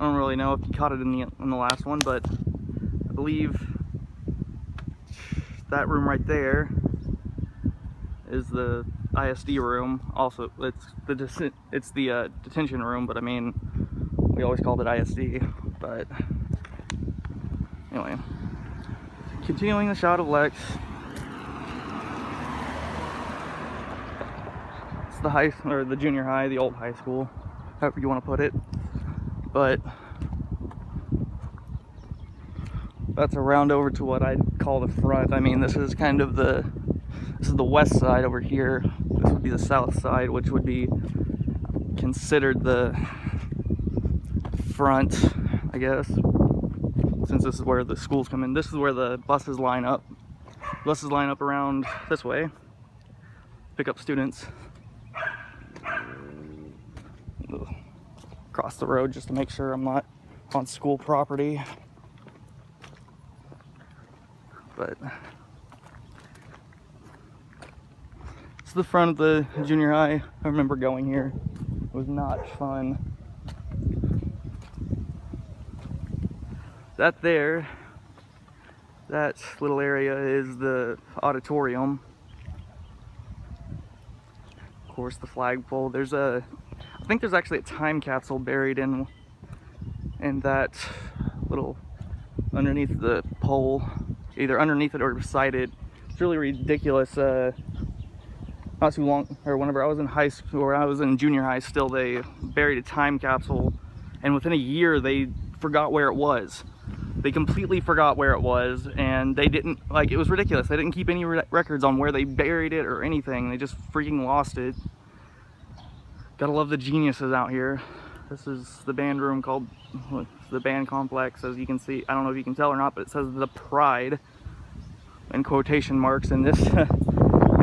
don't really know if you caught it in the last one, but I believe that room right there is the ISD room. Also, it's the detention room, but I mean, we always called it ISD. But anyway, continuing the shot of Lex. It's the junior high, the old high school, however you want to put it. But that's around over to what I'd call the front. I mean, this is kind of the west side over here. This would be the south side, which would be considered the front, I guess, since this is where the schools come in. This is where the buses line up. Buses line up around this way, pick up students. Across the road just to make sure I'm not on school property. But it's the front of the junior high. I remember going here. It was not fun. That little area is the auditorium. Of course, the flagpole. I think there's actually a time capsule buried in that little, underneath the pole, either underneath it or beside it. It's really ridiculous. Not too long, or whenever I was in high school, or I was in junior high still, they buried a time capsule, and within a year they forgot where it was. They completely forgot where it was, and they didn't, like, it was ridiculous. They didn't keep any records on where they buried it or anything. They just freaking lost it. Gotta love the geniuses out here. This is the band room called, the band complex, as you can see. I don't know if you can tell or not, but it says the Pride in quotation marks, and this and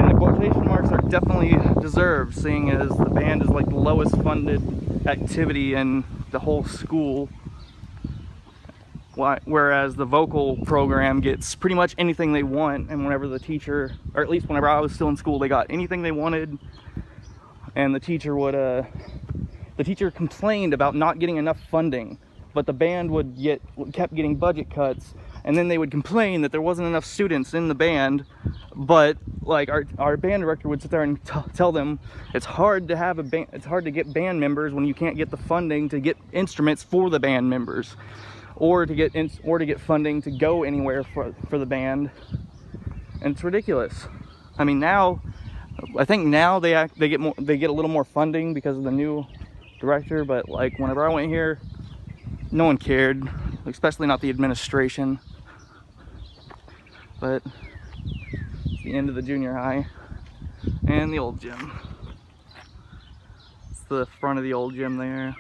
the quotation marks are definitely deserved, seeing as the band is like the lowest funded activity in the whole school, whereas the vocal program gets pretty much anything they want. And whenever the teacher, or at least whenever I was still in school, they got anything they wanted. And the teacher complained about not getting enough funding, but the band kept getting budget cuts, and then they would complain that there wasn't enough students in the band. But like our band director would sit there and tell them it's hard to have a band, it's hard to get band members when you can't get the funding to get instruments for the band members, or to get funding to go anywhere for the band. And it's ridiculous. I mean, I think now they get a little more funding because of the new director, but like whenever I went here, no one cared, especially not the administration. But it's the end of the junior high and the old gym. It's the front of the old gym there.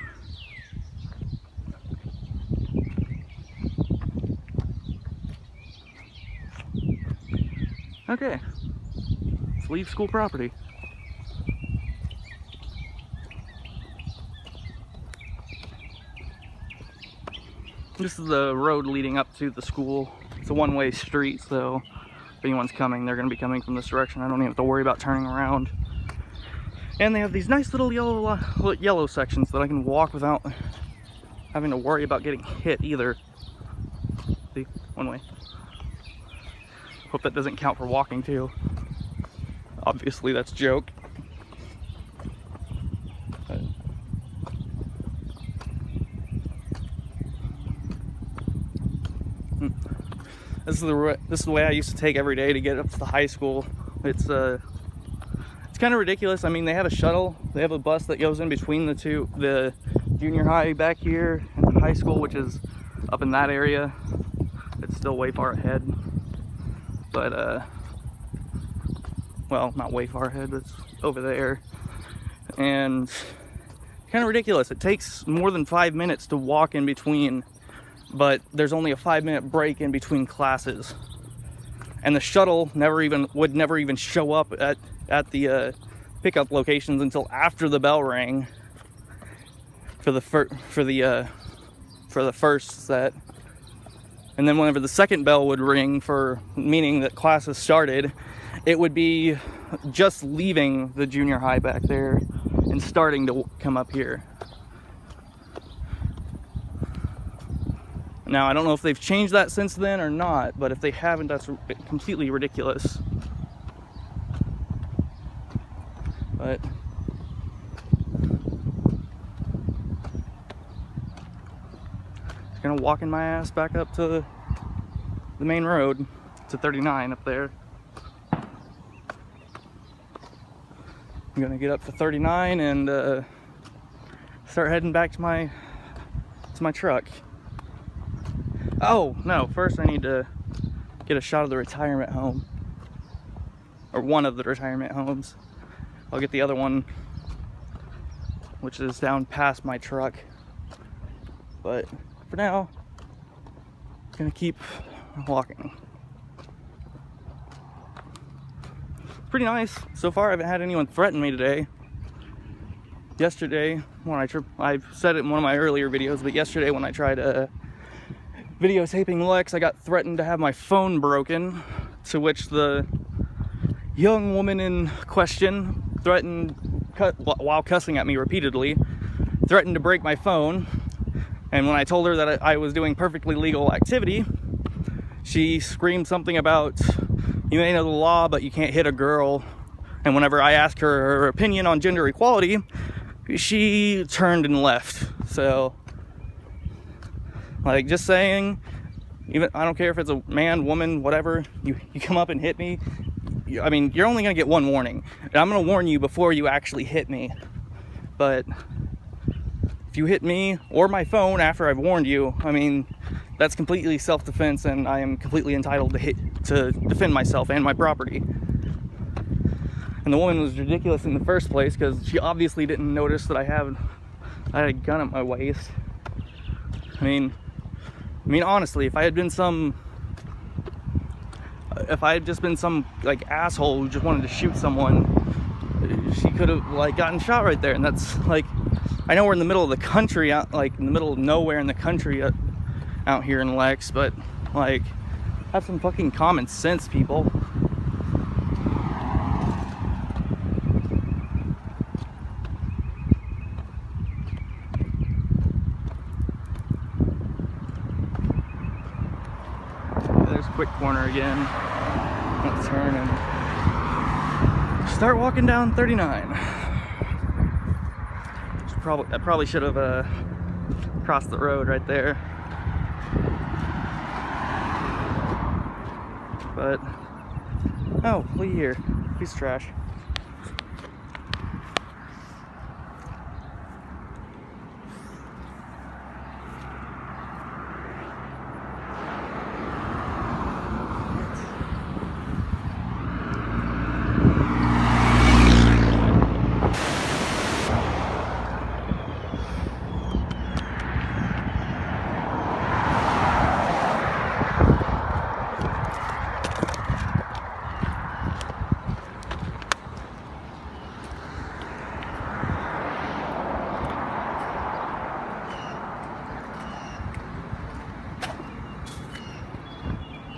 Okay, let's leave school property. This is the road leading up to the school. It's a one-way street, so if anyone's coming, they're going to be coming from this direction. I don't even have to worry about turning around. And they have these nice little yellow sections that I can walk without having to worry about getting hit either. See, one way. Hope that doesn't count for walking too. Obviously that's a joke. This is the way I used to take every day to get up to the high school. It's kind of ridiculous. I mean, they have a shuttle. They have a bus that goes in between the two, the junior high back here and the high school, which is up in that area. It's still way far ahead. But well, not way far ahead, but it's over there. And kind of ridiculous. It takes more than 5 minutes to walk in between, but there's only a 5-minute break in between classes. And the shuttle would never even show up at the pickup locations until after the bell rang for the first set. And then whenever the second bell would ring, meaning that classes started, it would be just leaving the junior high back there and starting to come up here. Now, I don't know if they've changed that since then or not, but if they haven't, that's completely ridiculous. But just gonna walk in my ass back up to the main road to 39 up there. I'm gonna get up to 39 and start heading back to my truck. Oh no, first I need to get a shot of the retirement home, or one of the retirement homes. I'll get the other one, which is down past my truck, but for now I'm gonna keep walking. Pretty nice so far. I haven't had anyone threaten me today. Yesterday, when I've said it in one of my earlier videos, but yesterday when I tried videotaping Lex, I got threatened to have my phone broken, to which the young woman in question while cussing at me repeatedly, threatened to break my phone. And when I told her that I was doing perfectly legal activity, she screamed something about, "You may know the law, but you can't hit a girl." And whenever I asked her opinion on gender equality, she turned and left. So, like, just saying, even I don't care if it's a man, woman, whatever, you come up and hit me, I mean, you're only gonna get one warning, and I'm gonna warn you before you actually hit me. But if you hit me or my phone after I've warned you, I mean, that's completely self-defense, and I am completely entitled to defend myself and my property. And the woman was ridiculous in the first place because she obviously didn't notice that I had a gun at my waist. I mean, honestly, if I had just been some like asshole who just wanted to shoot someone, she could have like gotten shot right there. And that's like, I know we're in the middle of the country, like in the middle of nowhere in the country out here in Lex, but like, have some fucking common sense, people. There's a quick corner again. Let's turn and start walking down 39. I probably should have crossed the road right there. But, oh, look here, piece of trash.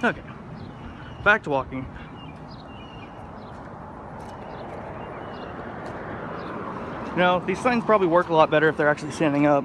Okay, back to walking. You know, these signs probably work a lot better if they're actually standing up.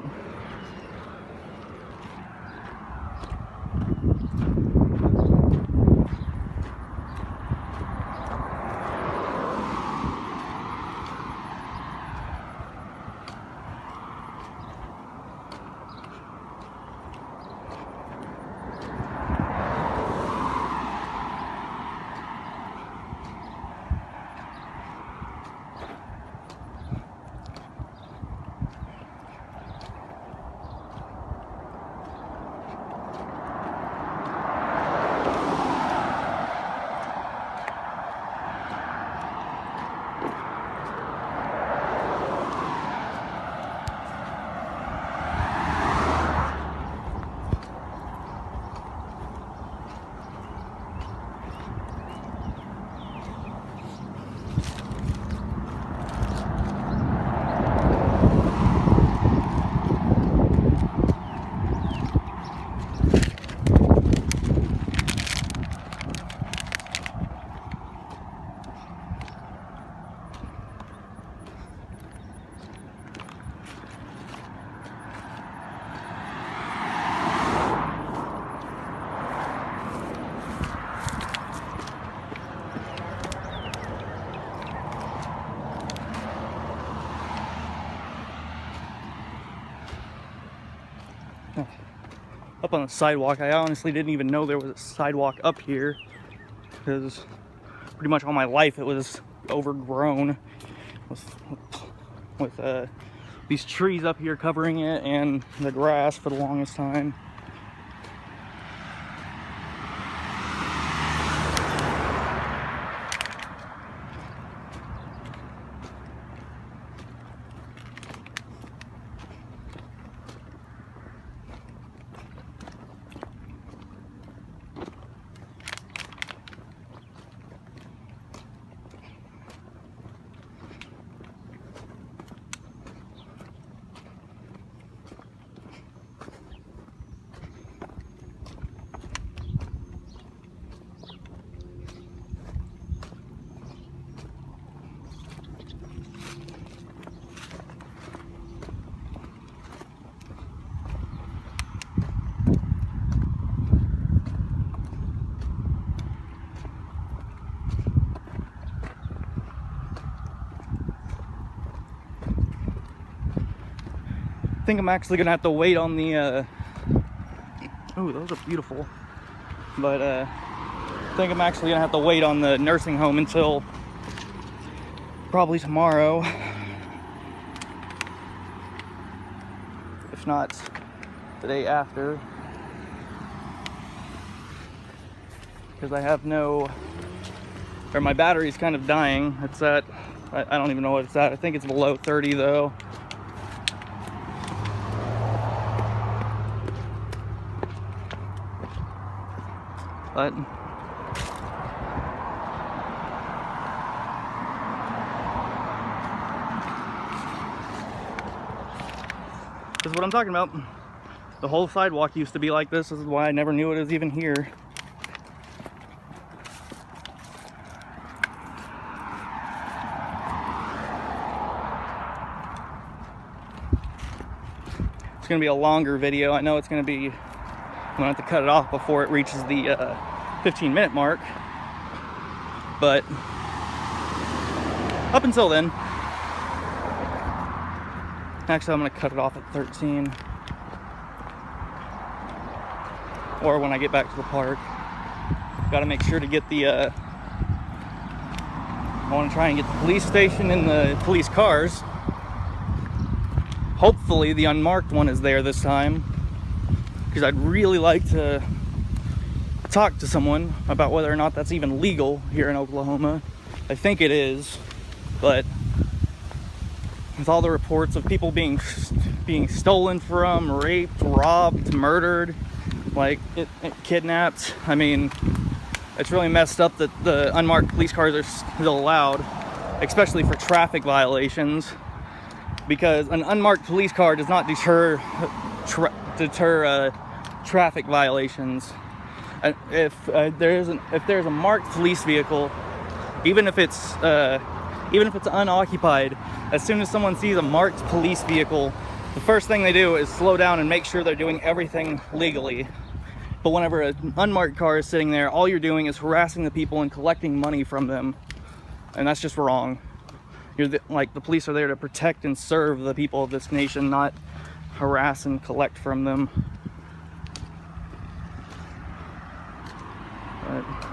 up on the sidewalk. I honestly didn't even know there was a sidewalk up here, because pretty much all my life it was overgrown with these trees up here covering it and the grass for the longest time. I think I'm actually gonna have to wait on the oh, those are beautiful, but I think I'm actually gonna have to wait on the nursing home until probably tomorrow, if not the day after, because I have no, or my battery's kind of dying. It's at, I don't even know what it's at. I think it's below 30 though. But this is what I'm talking about. The whole sidewalk used to be like this. This is why I never knew it was even here. It's gonna be a longer video. I know it's gonna be, I'm gonna have to cut it off before it reaches the 15-minute mark, but up until then, actually I'm gonna cut it off at 13, or when I get back to the park. Got to make sure to get the I want to try and get the police station and the police cars. Hopefully the unmarked one is there this time, because I'd really like to talk to someone about whether or not that's even legal here in Oklahoma. I think it is, but with all the reports of people being stolen from, raped, robbed, murdered, like kidnapped, I mean, it's really messed up that the unmarked police cars are still allowed, especially for traffic violations, because an unmarked police car does not deter traffic violations. If there's a marked police vehicle, even if it's unoccupied, as soon as someone sees a marked police vehicle, the first thing they do is slow down and make sure they're doing everything legally. But whenever an unmarked car is sitting there, all you're doing is harassing the people and collecting money from them, and that's just wrong. Like, the police are there to protect and serve the people of this nation, not harass and collect from them. But